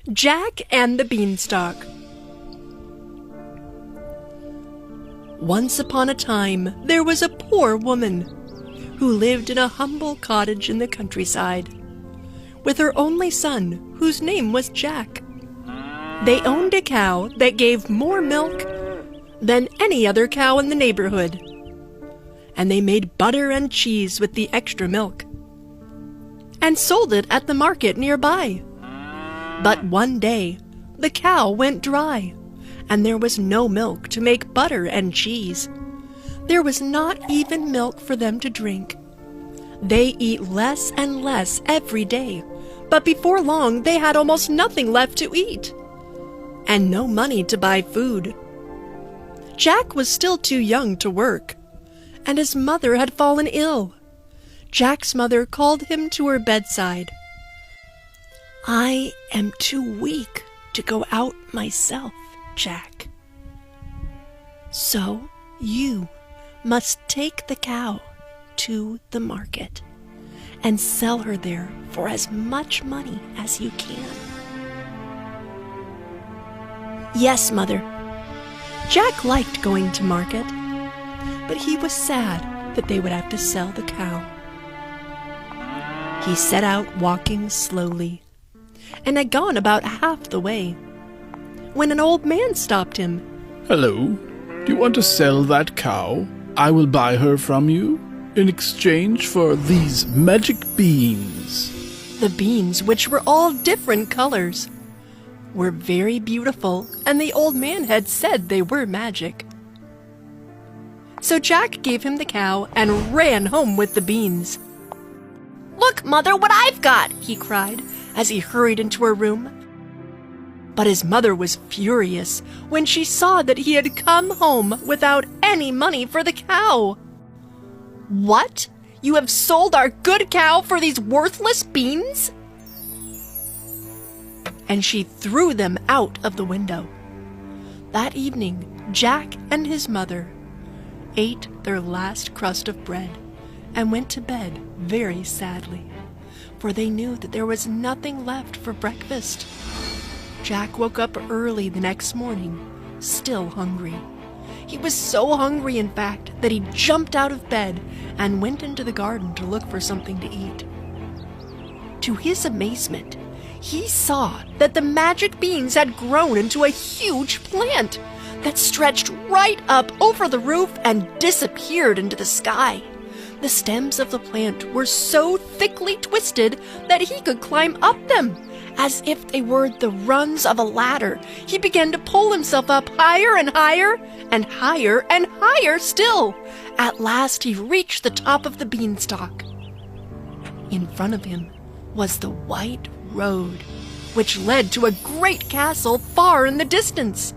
Jack and the Beanstalk. Once upon a time, there was a poor woman who lived in a humble cottage in the countryside with her only son, whose name was Jack. They owned a cow that gave more milk than any other cow in the neighborhood, and they made butter and cheese with the extra milk and sold it at the market nearby. But one day, the cow went dry, and there was no milk to make butter and cheese. There was not even milk for them to drink. They eat less and less every day, but before long they had almost nothing left to eat, and no money to buy food. Jack was still too young to work, and his mother had fallen ill. Jack's mother called him to her bedside. "I am too weak to go out myself, Jack. So you must take the cow to the market and sell her there for as much money as you can." "Yes, Mother." Jack liked going to market, but he was sad that they would have to sell the cow. He set out walking slowly, and had gone about half the way when an old man stopped him. "Hello, do you want to sell that cow? I will buy her from you in exchange for these magic beans." The beans, which were all different colors, were very beautiful, and the old man had said they were magic. So Jack gave him the cow and ran home with the beans. "Look, Mother, what I've got!" he cried as he hurried into her room. But his mother was furious when she saw that he had come home without any money for the cow. "What? You have sold our good cow for these worthless beans?" And she threw them out of the window. That evening, Jack and his mother ate their last crust of bread and went to bed very sadly, for they knew that there was nothing left for breakfast. Jack woke up early the next morning, still hungry. He was so hungry, in fact, that he jumped out of bed and went into the garden to look for something to eat. To his amazement, he saw that the magic beans had grown into a huge plant that stretched right up over the roof and disappeared into the sky. The stems of the plant were so thickly twisted that he could climb up them. As if they were the rungs of a ladder, he began to pull himself up higher and higher, and higher and higher still. At last he reached the top of the beanstalk. In front of him was the white road, which led to a great castle far in the distance.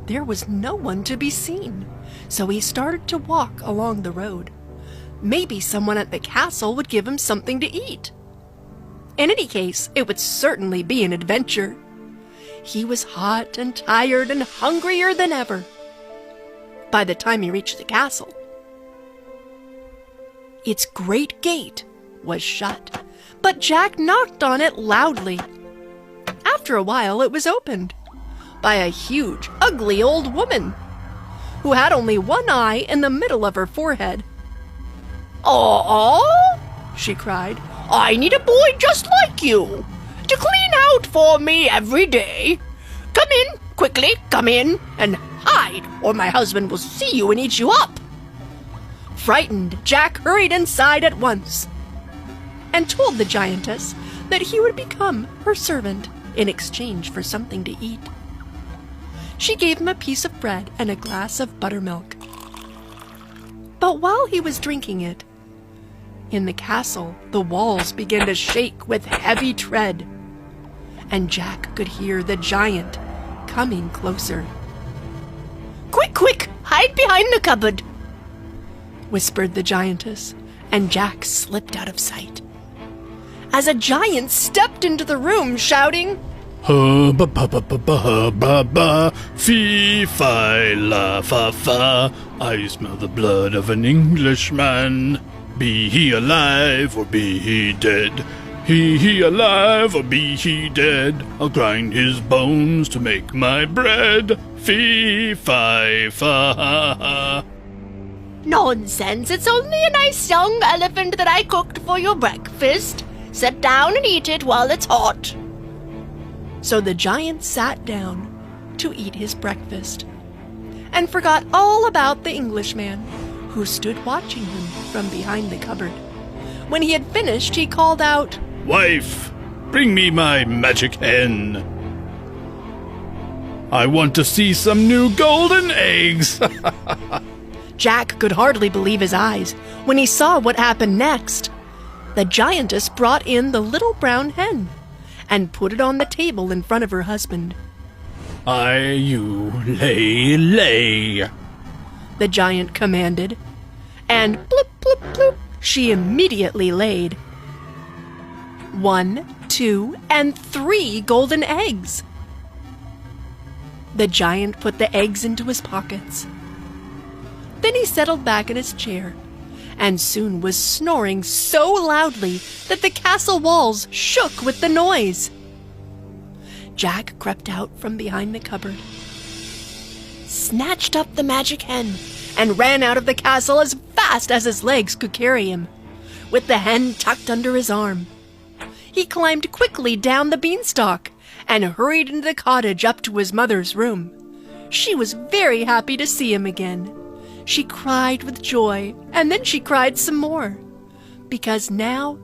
There was no one to be seen, so he started to walk along the road. Maybe someone at the castle would give him something to eat. In any case, it would certainly be an adventure. He was hot and tired and hungrier than ever by the time he reached the castle. Its great gate was shut, but Jack knocked on it loudly. After a while, it was opened by a huge, ugly old woman who had only one eye in the middle of her forehead. "Oh," she cried, "I need a boy just like you to clean out for me every day. Come in, quickly, come in, and hide, or my husband will see you and eat you up." Frightened, Jack hurried inside at once and told the giantess that he would become her servant in exchange for something to eat. She gave him a piece of bread and a glass of buttermilk. But while he was drinking it, in the castle, the walls began to shake with heavy tread, and Jack could hear the giant coming closer. "Quick, quick, hide behind the cupboard," whispered the giantess, and Jack slipped out of sight as a giant stepped into the room shouting, "Ha ba ba ba ba ba ba ba, fee fi la fa fa. I smell the blood of an Englishman. Be he alive or be he dead, He alive or be he dead, I'll grind his bones to make my bread. Fee, fi, fa. Nonsense, it's only a nice young elephant that I cooked for your breakfast. Sit down and eat it while it's hot. So the giant sat down to eat his breakfast and forgot all about the Englishman, who stood watching him from behind the cupboard. When he had finished, he called out, Wife, bring me my magic hen. I want to see some new golden eggs. Jack could hardly believe his eyes when he saw what happened next. The giantess brought in the little brown hen and put it on the table in front of her husband. You lay. The giant commanded, and bloop, bloop, bloop, she immediately laid 1, 2, and 3 golden eggs. The giant put the eggs into his pockets. Then he settled back in his chair and soon was snoring so loudly that the castle walls shook with the noise. Jack crept out from behind the cupboard, snatched up the magic hen, and ran out of the castle as fast as his legs could carry him, with the hen tucked under his arm. He climbed quickly down the beanstalk and hurried into the cottage up to his mother's room. She was very happy to see him again. She cried with joy, and then she cried some more, because now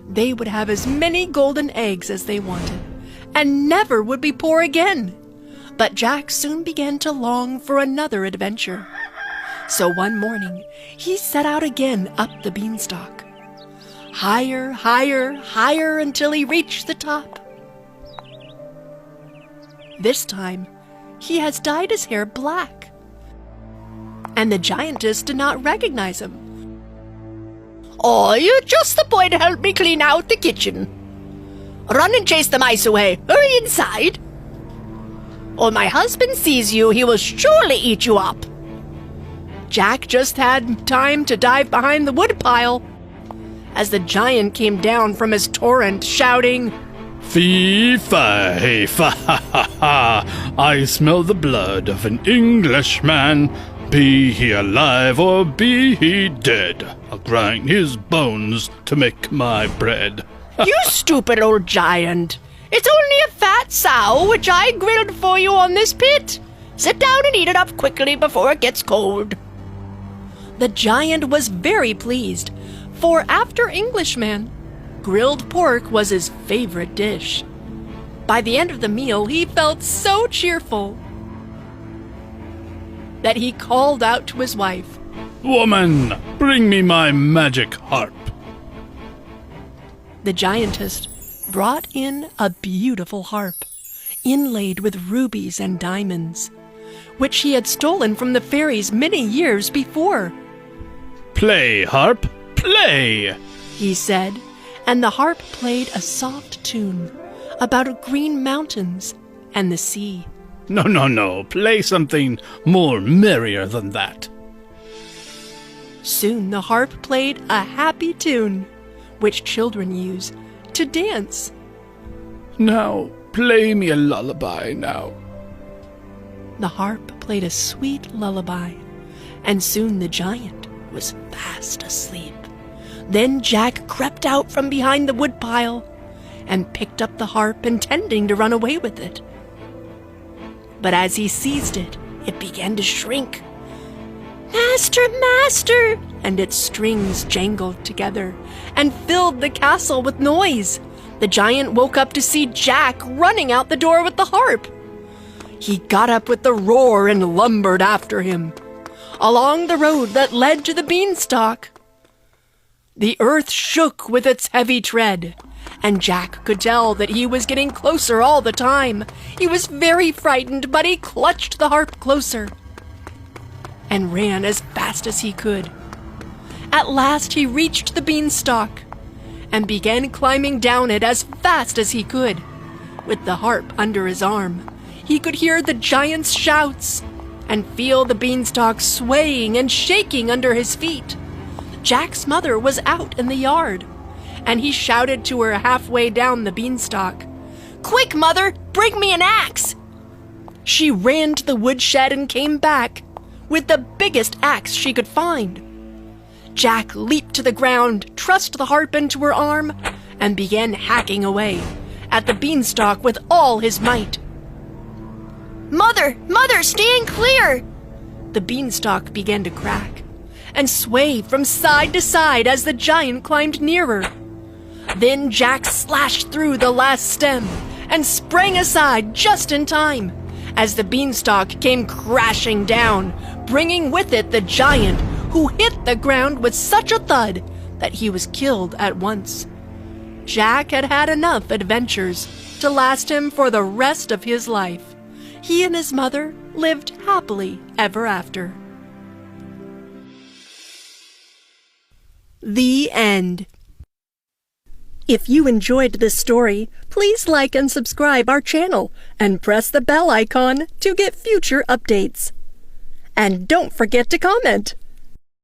they would have as many golden eggs as they wanted, and never would be poor again. But Jack soon began to long for another adventure. So one morning he set out again up the beanstalk. Higher, higher, higher until he reached the top. This time he has dyed his hair black, and the giantess did not recognize him. Oh, you're just the boy to help me clean out the kitchen. Run and chase the mice away. Hurry inside. Or my husband sees you, he will surely eat you up. Jack just had time to dive behind the woodpile as the giant came down from his torrent, shouting, Fee, fi, fa, ha, ha, ha. I smell the blood of an Englishman. Be he alive or be he dead, I'll grind his bones to make my bread. You stupid old giant. It's only a fat sow which I grilled for you on this pit. Sit down and eat it up quickly before it gets cold. The giant was very pleased, for after Englishman, grilled pork was his favorite dish. By the end of the meal, he felt so cheerful that he called out to his wife, Woman, bring me my magic harp. The giantess brought in a beautiful harp, inlaid with rubies and diamonds, which he had stolen from the fairies many years before. Play, harp, play, he said, and the harp played a soft tune about green mountains and the sea. No, play something more merrier than that. Soon the harp played a happy tune, which children use to dance. Now, play me a lullaby now. The harp played a sweet lullaby, and soon the giant was fast asleep. Then Jack crept out from behind the woodpile and picked up the harp, intending to run away with it. But as he seized it, it began to shrink. Master, master! And its strings jangled together and filled the castle with noise. The giant woke up to see Jack running out the door with the harp. He got up with a roar and lumbered after him, along the road that led to the beanstalk. The earth shook with its heavy tread, and Jack could tell that he was getting closer all the time. He was very frightened, but he clutched the harp closer and ran as fast as he could. At last he reached the beanstalk and began climbing down it as fast as he could. With the harp under his arm, he could hear the giant's shouts and feel the beanstalk swaying and shaking under his feet. Jack's mother was out in the yard, and he shouted to her halfway down the beanstalk. Quick, Mother! Bring me an axe! She ran to the woodshed and came back with the biggest axe she could find. Jack leaped to the ground, thrust the harp into her arm, and began hacking away at the beanstalk with all his might. Mother! Mother, stand clear! The beanstalk began to crack and sway from side to side as the giant climbed nearer. Then Jack slashed through the last stem and sprang aside just in time as the beanstalk came crashing down, bringing with it the giant, who hit the ground with such a thud that he was killed at once. Jack had had enough adventures to last him for the rest of his life. He and his mother lived happily ever after. The end. If you enjoyed this story, please like and subscribe our channel and press the bell icon to get future updates. And don't forget to comment.